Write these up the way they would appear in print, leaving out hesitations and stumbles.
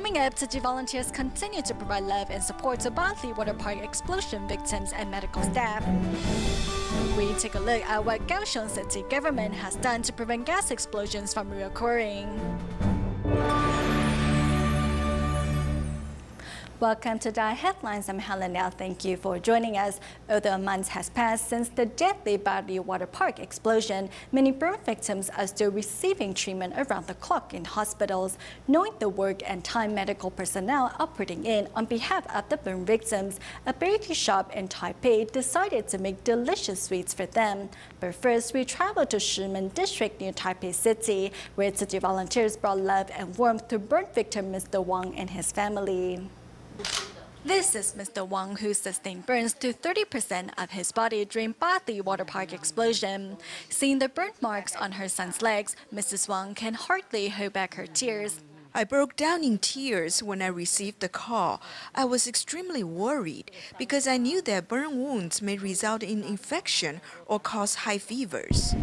Coming up, Tzu Chi volunteers continue to provide love and support to Bali Water Park explosion victims and medical staff. We take a look at what Kaohsiung City government has done to prevent gas explosions from reoccurring. Welcome to DaAi Headlines. I'm Helen Liao. Thank you for joining us. Although a month has passed since the deadly Bali Water Park explosion, many burn victims are still receiving treatment around the clock in hospitals. Knowing the work and time medical personnel are putting in on behalf of the burn victims, a bakery shop in Taipei decided to make delicious sweets for them. But first, we traveled to Shimen District near Taipei City, where Tzu Chi volunteers brought love and warmth to burn victim Mr. Wang and his family. This is Mr. Wang, who sustained burns to 30% of his body during Bali Water Park explosion. Seeing the burn marks on her son's legs, Mrs. Wang can hardly hold back her tears. I broke down in tears when I received the call. I was extremely worried because I knew that burn wounds may result in infection or cause high fevers.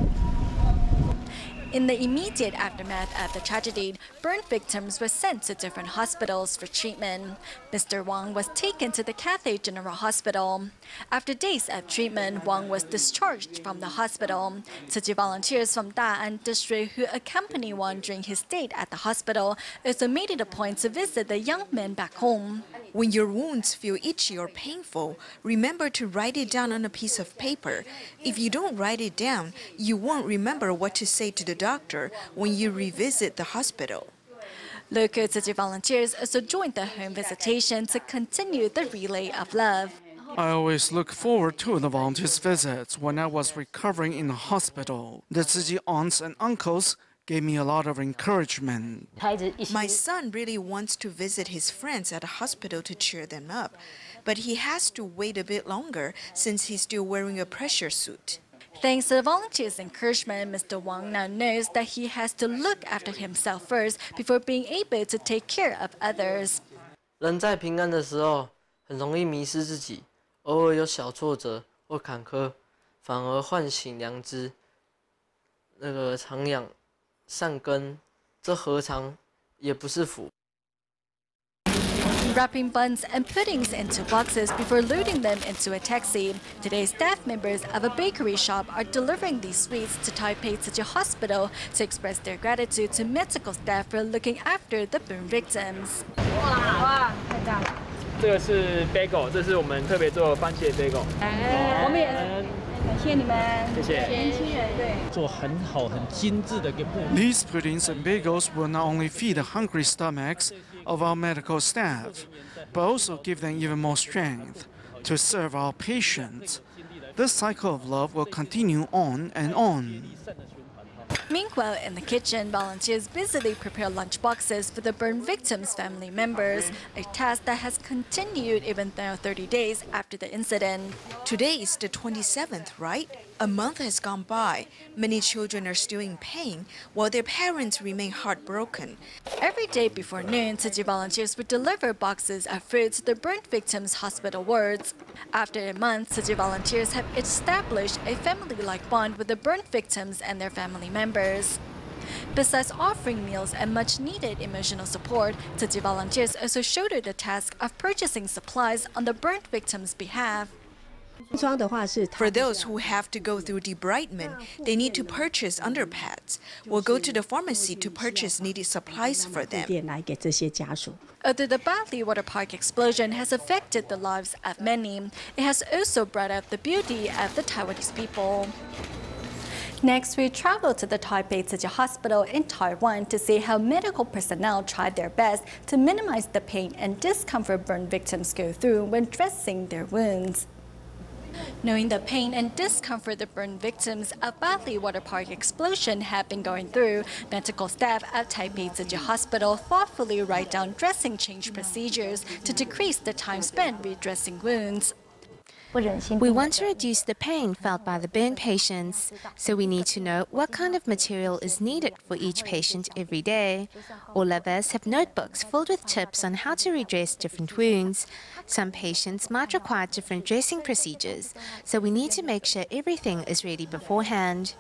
In the immediate aftermath of the tragedy, burn victims were sent to different hospitals for treatment. Mr. Wang was taken to the Cathay General Hospital. After days of treatment, Wang was discharged from the hospital. Tzu Chi volunteers from Da'ai District who accompanied Wang during his stay at the hospital also made it a point to visit the young man back home. When your wounds feel itchy or painful, remember to write it down on a piece of paper. If you don't write it down, you won't remember what to say to the doctor when you revisit the hospital. Local Tzu Chi volunteers also joined the home visitation to continue the relay of love. I always look forward to the volunteers' visits when I was recovering in the hospital. The Tzu Chi aunts and uncles gave me a lot of encouragement. My son really wants to visit his friends at the hospital to cheer them up, but he has to wait a bit longer since he's still wearing a pressure suit. Thanks to the volunteers' encouragement, Mr. Wang now knows that he has to look after himself first before being able to take care of others. 人在平安的时候，很容易迷失自己，偶尔有小挫折或坎坷，反而唤醒良知，常养善根，这何尝也不是福？ Wrapping buns and puddings into boxes before loading them into a taxi. Today, staff members of a bakery shop are delivering these sweets to Taipei Tzu Chi Hospital to express their gratitude to medical staff for looking after the burn victims. 这个是 bagel， 这是我们特别做番茄 bagel。我们也感谢你们，谢谢。年轻人对，做很好很精致的一个布。These puddings and bagels will not only feed the hungry stomachs of our medical staff, but also give them even more strength to serve our patients. This cycle of love will continue on and on. Meanwhile, in the kitchen, volunteers busily prepare lunch boxes for the burn victims' family members, a task that has continued even now 30 days after the incident. Today is the 27th, right? A month has gone by. Many children are still in pain, while their parents remain heartbroken. Every day before noon, Tzu Chi volunteers would deliver boxes of fruit to the burnt victims' hospital wards. After a month, Tzu Chi volunteers have established a family-like bond with the burnt victims and their family members. Besides offering meals and much-needed emotional support, Tzu Chi volunteers also shoulder the task of purchasing supplies on the burnt victims' behalf. For those who have to go through debridement, they need to purchase underpads. We'll go to the pharmacy to purchase needed supplies for them. Although the Bali Water Park explosion has affected the lives of many, it has also brought out the beauty of the Taiwanese people. Next, we travel to the Taipei Tzu Chi Hospital in Taiwan to see how medical personnel tried their best to minimize the pain and discomfort burn victims go through when dressing their wounds. Knowing the pain and discomfort the burn victims of Bali Water Park explosion have been going through, medical staff at Taipei Tzu Chi Hospital thoughtfully write down dressing change procedures to decrease the time spent redressing wounds. We want to reduce the pain felt by the burn patients, so we need to know what kind of material is needed for each patient every day. All of us have notebooks filled with tips on how to redress different wounds. Some patients might require different dressing procedures, so we need to make sure everything is ready beforehand.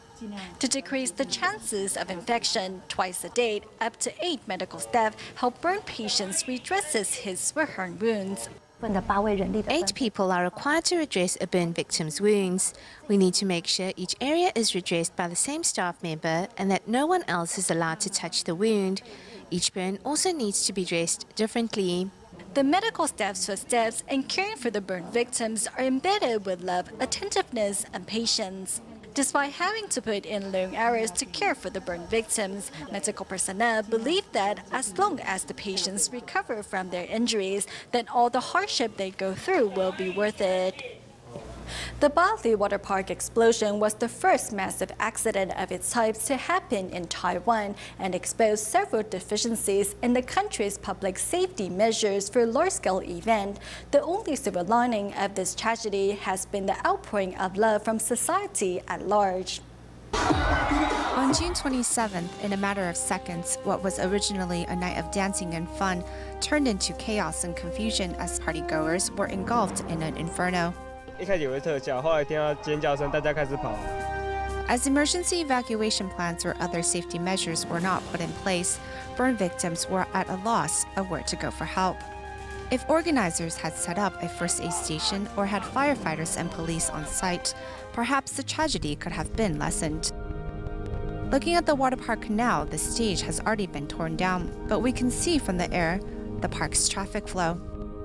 To decrease the chances of infection, twice a day, up to 8 medical staff help burn patients redress his or her wounds. 8 people are required to redress a burn victim's wounds. We need to make sure each area is redressed by the same staff member and that no one else is allowed to touch the wound. Each burn also needs to be dressed differently. The medical staff's footsteps in caring for the burn victims are embedded with love, attentiveness, and patience. Despite having to put in long hours to care for the burn victims, medical personnel believe that as long as the patients recover from their injuries, then all the hardship they go through will be worth it. The Bali Water Park explosion was the first massive accident of its type to happen in Taiwan and exposed several deficiencies in the country's public safety measures for a large-scale event. The only silver lining of this tragedy has been the outpouring of love from society at large. On June 27th, in a matter of seconds, what was originally a night of dancing and fun turned into chaos and confusion as partygoers were engulfed in an inferno. As emergency evacuation plans or other safety measures were not put in place, burn victims were at a loss of where to go for help. If organizers had set up a first aid station or had firefighters and police on site, perhaps the tragedy could have been lessened. Looking at the water park now, the stage has already been torn down, but we can see from the air the park's traffic flow.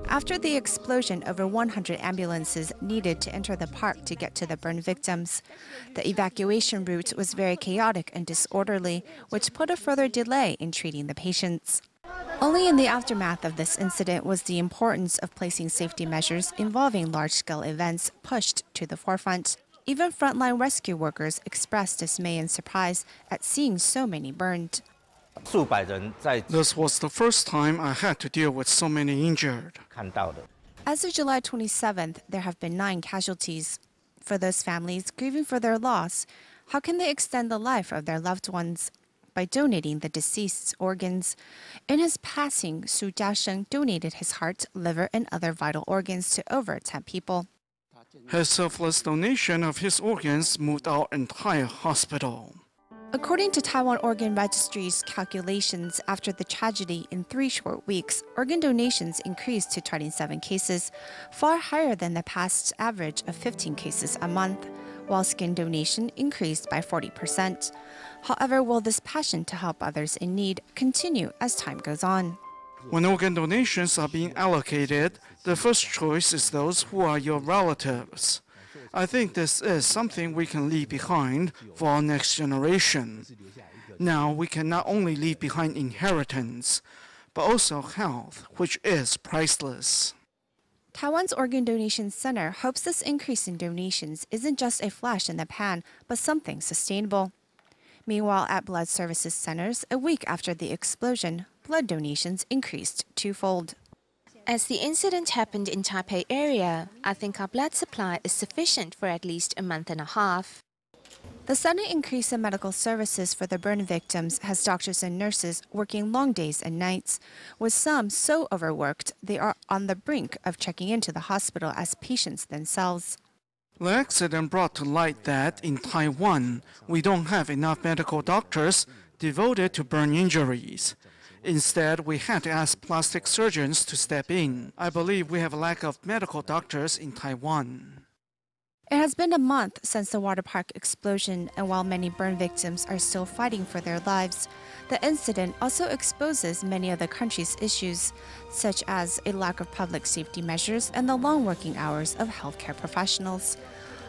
After the explosion, over 100 ambulances needed to enter the park to get to the burn victims. The evacuation route was very chaotic and disorderly, which put a further delay in treating the patients. Only in the aftermath of this incident was the importance of placing safety measures involving large-scale events pushed to the forefront. Even frontline rescue workers expressed dismay and surprise at seeing so many burned. This was the first time I had to deal with so many injured. As of July 27th, there have been 9 casualties. For those families grieving for their loss, how can they extend the life of their loved ones? By donating the deceased's organs. In his passing, Tzu Chi donated his heart, liver, and other vital organs to over 10 people. His selfless donation of his organs moved our entire hospital. According to Taiwan Organ Registry's calculations, after the tragedy, in 3 short weeks, organ donations increased to 27 cases, far higher than the past average of 15 cases a month, while skin donation increased by 40%. However, will this passion to help others in need continue as time goes on? When organ donations are being allocated, the first choice is those who are your relatives. I think this is something we can leave behind for our next generation. Now we can not only leave behind inheritance, but also health, which is priceless. Taiwan's Organ Donation Center hopes this increase in donations isn't just a flash in the pan, but something sustainable. Meanwhile, at blood services centers, a week after the explosion, blood donations increased twofold. As the incident happened in Taipei area, I think our blood supply is sufficient for at least a month and a half. The sudden increase in medical services for the burn victims has doctors and nurses working long days and nights, with some so overworked they are on the brink of checking into the hospital as patients themselves. The accident brought to light that in Taiwan, we don't have enough medical doctors devoted to burn injuries. Instead, we had to ask plastic surgeons to step in. I believe we have a lack of medical doctors in Taiwan. It has been a month since the water park explosion, and while many burn victims are still fighting for their lives, the incident also exposes many of the country's issues, such as a lack of public safety measures and the long working hours of healthcare professionals.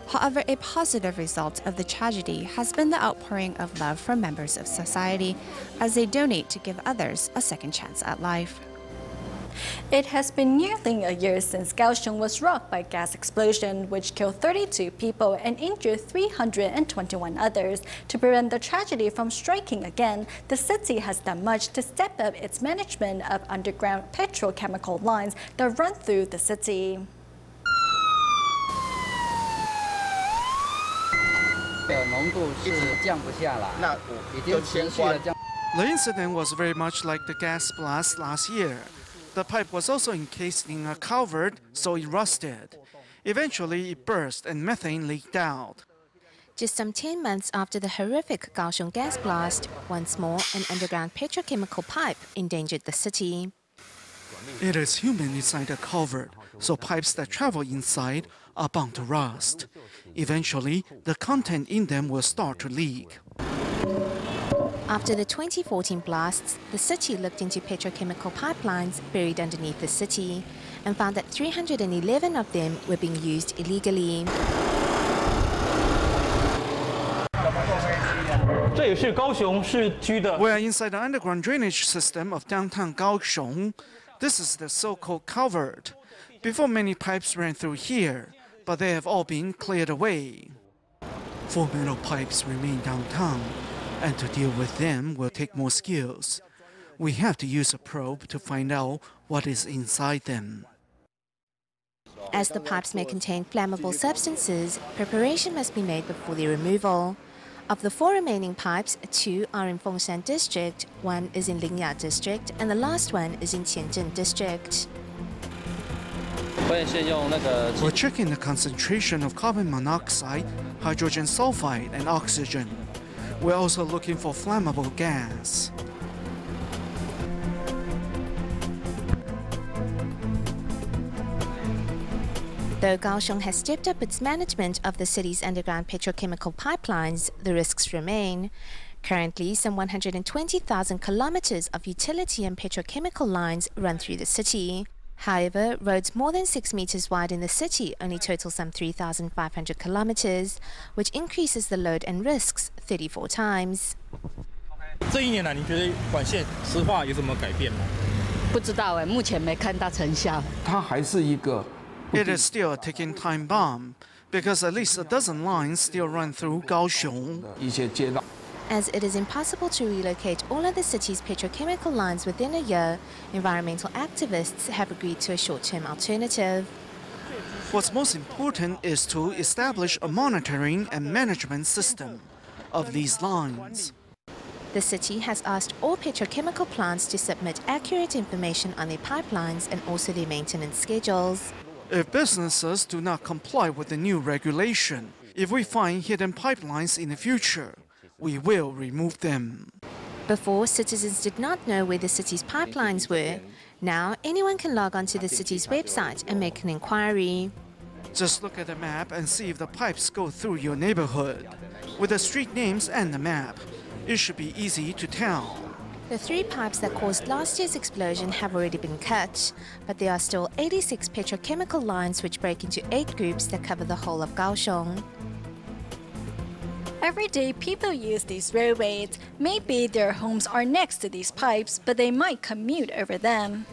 However, a positive result of the tragedy has been the outpouring of love from members of society as they donate to give others a second chance at life. It has been nearly a year since Kaohsiung was rocked by a gas explosion, which killed 32 people and injured 321 others. To prevent the tragedy from striking again, the city has done much to step up its management of underground petrochemical lines that run through the city. The incident was very much like the gas blast last year. The pipe was also encased in a culvert, so it rusted. Eventually, it burst and methane leaked out. Just some 10 months after the horrific Kaohsiung gas blast, once more an underground petrochemical pipe endangered the city. It is humid inside the culvert, so pipes that travel inside are bound to rust. Eventually, the content in them will start to leak. After the 2014 blasts, the city looked into petrochemical pipelines buried underneath the city and found that 311 of them were being used illegally. We are inside the underground drainage system of downtown Kaohsiung. This is the so-called culvert. Before, many pipes ran through here, but they have all been cleared away. 4 metal pipes remain downtown, and to deal with them will take more skills. We have to use a probe to find out what is inside them. As the pipes may contain flammable substances, preparation must be made before their removal. Of the 4 remaining pipes, 2 are in Fengshan District, 1 is in Lingya District, and the last one is in Qianzhen District. We're checking the concentration of carbon monoxide, hydrogen sulfide, and oxygen. We're also looking for flammable gas. Though Kaohsiung has stepped up its management of the city's underground petrochemical pipelines, the risks remain. Currently, some 120,000 kilometers of utility and petrochemical lines run through the city. However, roads more than 6 meters wide in the city only total some 3,500 kilometers, which increases the load and risks 34 times. 这1年来，您觉得管线石化有什么改变吗？不知道哎，目前没看到成效。它还是一个。 It is still a ticking time bomb, because at least a dozen lines still run through Kaohsiung. As it is impossible to relocate all of the city's petrochemical lines within a year, environmental activists have agreed to a short-term alternative. What's most important is to establish a monitoring and management system of these lines. The city has asked all petrochemical plants to submit accurate information on their pipelines and also their maintenance schedules. If businesses do not comply with the new regulation, if we find hidden pipelines in the future, we will remove them. Before, citizens did not know where the city's pipelines were. Now, anyone can log onto the city's website and make an inquiry. Just look at the map and see if the pipes go through your neighborhood. With the street names and the map, it should be easy to tell. The 3 pipes that caused last year's explosion have already been cut, but there are still 86 petrochemical lines which break into 8 groups that cover the whole of Kaohsiung. Every day, people use these roadways. Maybe their homes are next to these pipes, but they might commute over them.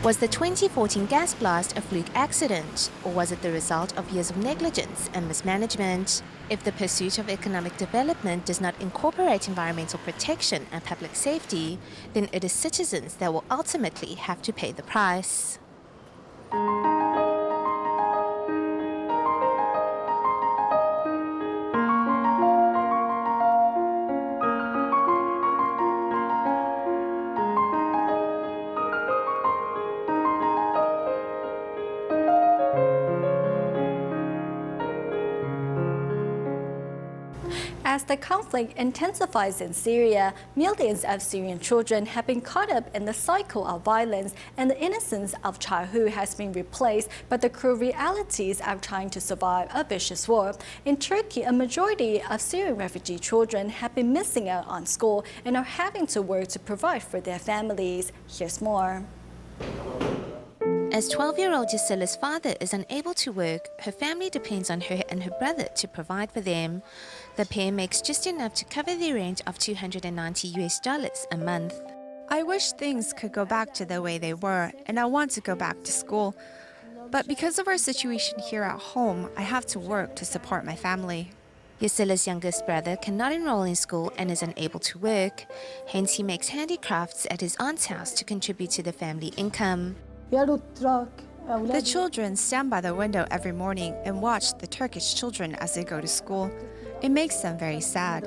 Was the 2014 gas blast a fluke accident, or was it the result of years of negligence and mismanagement? If the pursuit of economic development does not incorporate environmental protection and public safety, then it is citizens that will ultimately have to pay the price. As the conflict intensifies in Syria, millions of Syrian children have been caught up in the cycle of violence, and the innocence of childhood has been replaced by the cruel realities of trying to survive a vicious war. In Turkey, a majority of Syrian refugee children have been missing out on school and are having to work to provide for their families. Here's more. As 12-year-old Yasila's father is unable to work, her family depends on her and her brother to provide for them. The pair makes just enough to cover their rent of $290 a month. I wish things could go back to the way they were, and I want to go back to school. But because of our situation here at home, I have to work to support my family. Yasila's youngest brother cannot enroll in school and is unable to work. Hence, he makes handicrafts at his aunt's house to contribute to the family income. The children stand by the window every morning and watch the Turkish children as they go to school. It makes them very sad.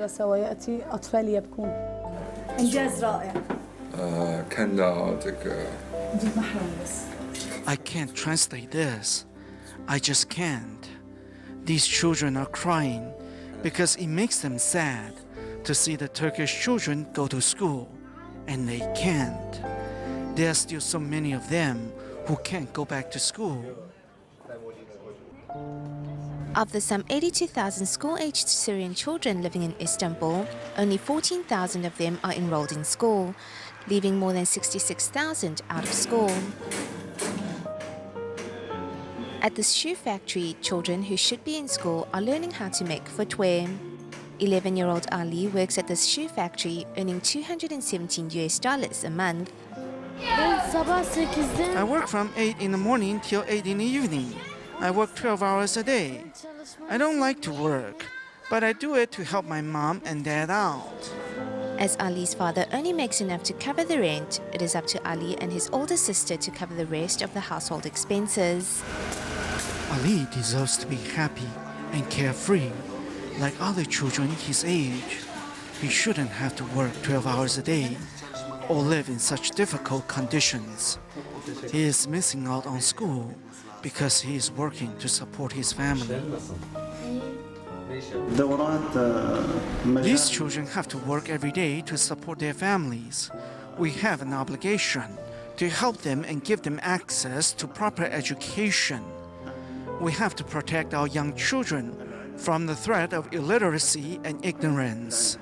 I can't translate this. I just can't. These children are crying because it makes them sad to see the Turkish children go to school, and they can't. There are still so many of them who can't go back to school. Of the some 82,000 school-aged Syrian children living in Istanbul, only 14,000 of them are enrolled in school, leaving more than 66,000 out of school. At this shoe factory, children who should be in school are learning how to make footwear. 11-year-old Ali works at this shoe factory, earning $217 a month. I work from 8 in the morning till 8 in the evening. I work 12 hours a day. I don't like to work, but I do it to help my mom and dad out. As Ali's father only makes enough to cover the rent, it is up to Ali and his older sister to cover the rest of the household expenses. Ali deserves to be happy and carefree, like other children his age. He shouldn't have to work 12 hours a day or live in such difficult conditions. He is missing out on school because he is working to support his family. These children have to work every day to support their families. We have an obligation to help them and give them access to proper education. We have to protect our young children from the threat of illiteracy and ignorance.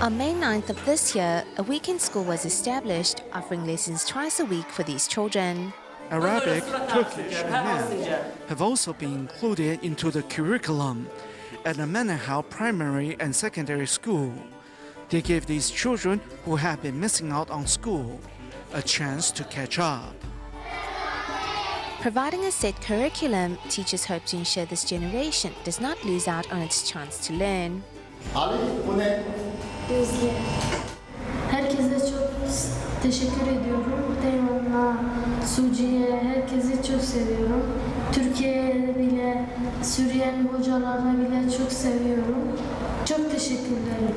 On May 9th of this year, a weekend school was established, offering lessons twice a week for these children. Arabic, Turkish, and math have also been included into the curriculum at the Menahal Primary and Secondary School. They give these children who have been missing out on school a chance to catch up. Providing a set curriculum, teachers hope to ensure this generation does not lose out on its chance to learn. Herkese çok teşekkür ediyorum. Teğmen'la, Tzu Chi'ye, herkesi çok seviyorum. Türkiye'ye bile, Süryani hocalarına bile çok seviyorum. Çok teşekkür ederim.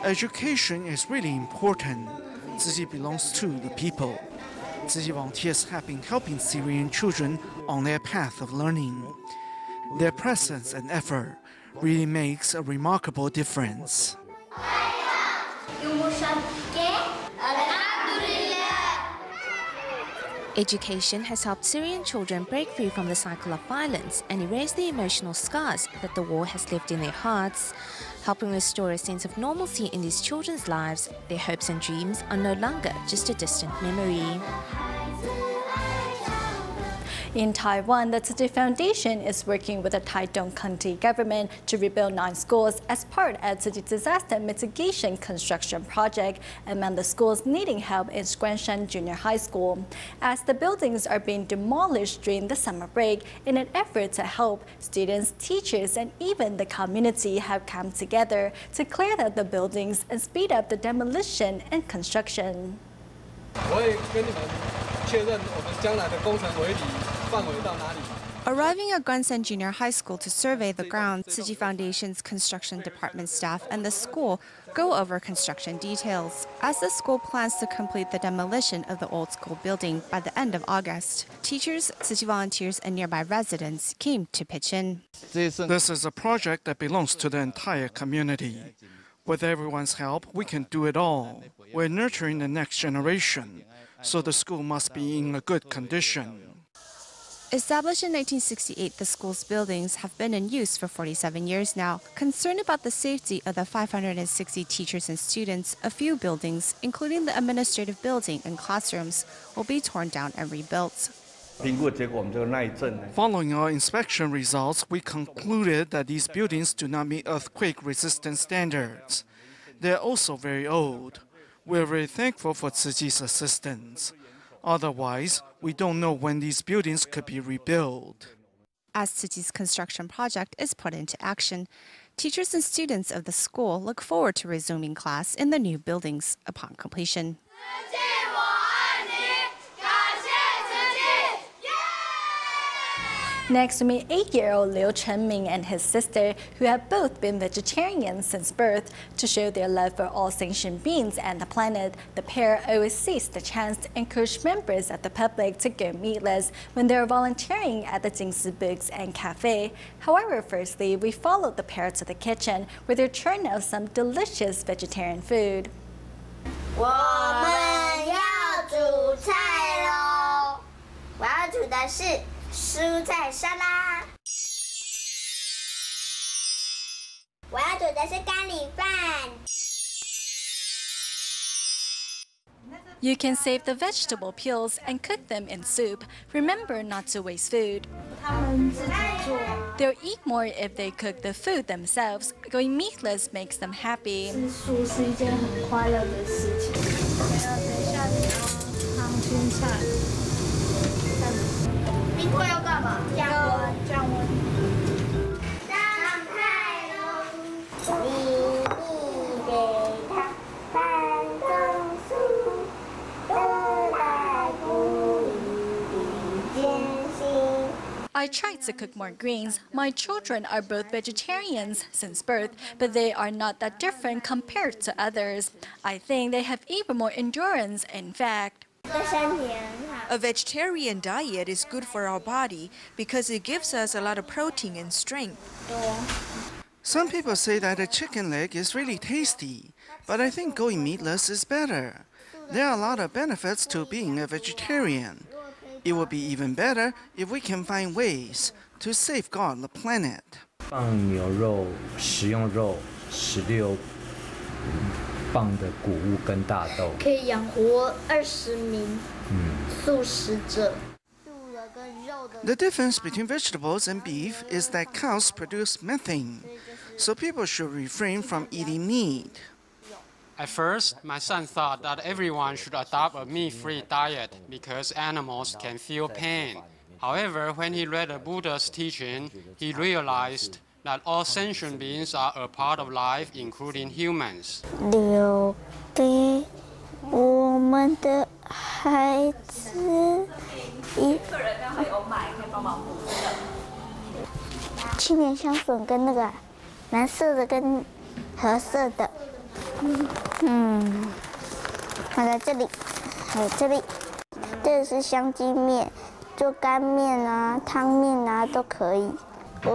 Education is really important. Tzu Chi belongs to the people. Tzu Chi volunteers have been helping Syrian children on their path of learning. Their presence and effort really makes a remarkable difference. Education has helped Syrian children break free from the cycle of violence and erase the emotional scars that the war has left in their hearts. Helping restore a sense of normalcy in these children's lives, their hopes and dreams are no longer just a distant memory. In Taiwan, the Tzu Chi Foundation is working with the Taitung County government to rebuild 9 schools as part of Tzu Chi disaster mitigation construction project among the schools needing help in Guanshan Junior High School. As the buildings are being demolished during the summer break, in an effort to help, students, teachers, and even the community have come together to clear out the buildings and speed up the demolition and construction. Arriving at Guansan Junior High School to survey the ground, Tzu Chi Foundation's construction department staff and the school go over construction details. As the school plans to complete the demolition of the old school building by the end of August, teachers, Tzu Chi volunteers, and nearby residents came to pitch in. This is a project that belongs to the entire community. With everyone's help, we can do it all. We're nurturing the next generation, so the school must be in a good condition. Established in 1968, the school's buildings have been in use for 47 years now. Concerned about the safety of the 560 teachers and students, a few buildings, including the administrative building and classrooms, will be torn down and rebuilt. Following our inspection results, we concluded that these buildings do not meet earthquake-resistant standards. They are also very old. We are very thankful for Tzu Chi's assistance. Otherwise, we don't know when these buildings could be rebuilt. As Tzu Chi's construction project is put into action, teachers and students of the school look forward to resuming class in the new buildings upon completion. Next to me, 8-year-old Liu Chenming and his sister, who have both been vegetarians since birth. To show their love for all sentient beings and the planet, the pair always seize the chance to encourage members of the public to go meatless when they're volunteering at the Jingsi Books and Cafe. However, firstly, we followed the pair to the kitchen, where they churned out some delicious vegetarian food. 我们要煮菜喽！我要煮的是蔬菜沙拉。我要煮的是咖喱饭。You can save the vegetable peels and cook them in soup. Remember not to waste food. They'll eat more if they cook the food themselves. Going meatless makes them happy. 吃素是一件很快乐的事情。等一下你要烫青菜。冰块要干嘛？降温。上菜喽！你给它半种树，得来不易艰辛。 I tried to cook more greens. My children are both vegetarians since birth, but they are not that different compared to others. I think they have even more endurance, in fact. A vegetarian diet is good for our body because it gives us a lot of protein and strength. Some people say that a chicken leg is really tasty, but I think going meatless is better. There are a lot of benefits to being a vegetarian. It would be even better if we can find ways to safeguard the planet. 放牛肉、食用肉、16磅的谷物跟大豆，可以养活20名素食者。 The difference between vegetables and beef is that cows produce methane, so people should refrain from eating meat. At first, my son thought that everyone should adopt a meat-free diet because animals can feel pain. However, when he read the Buddha's teaching, he realized that all sentient beings are a part of life, including humans. 留给我们的孩子一青年香笋跟那个蓝色的跟褐色的，放在这里，还有这里，这个是香鸡面，做干面啊、汤面啊都可以。 I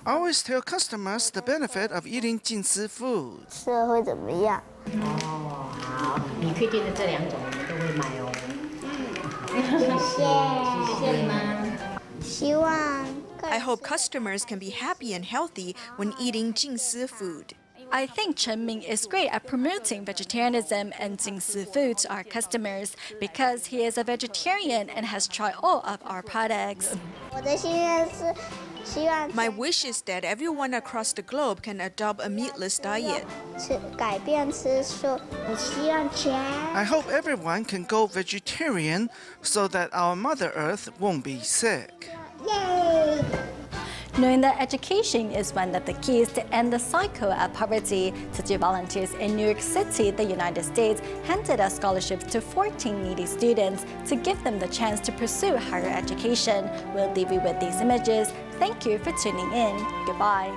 always tell customers the benefit of eating 净丝 food. 吃了会怎么样？哦，好，你推荐的这2种我们都会买哦。谢谢你们。希望。 I hope customers can be happy and healthy when eating 净丝 food. I think Chenming is great at promoting vegetarianism and Jingsi food to our customers because he is a vegetarian and has tried all of our products. 我的心愿是。 My wish is that everyone across the globe can adopt a meatless diet. I hope everyone can go vegetarian so that our Mother Earth won't be sick. Yay! Knowing that education is one of the keys to end the cycle of poverty, Tzu Chi volunteers in New York City, the United States, handed out scholarships to 14 needy students to give them the chance to pursue higher education. We'll leave you with these images. Thank you for tuning in. Goodbye.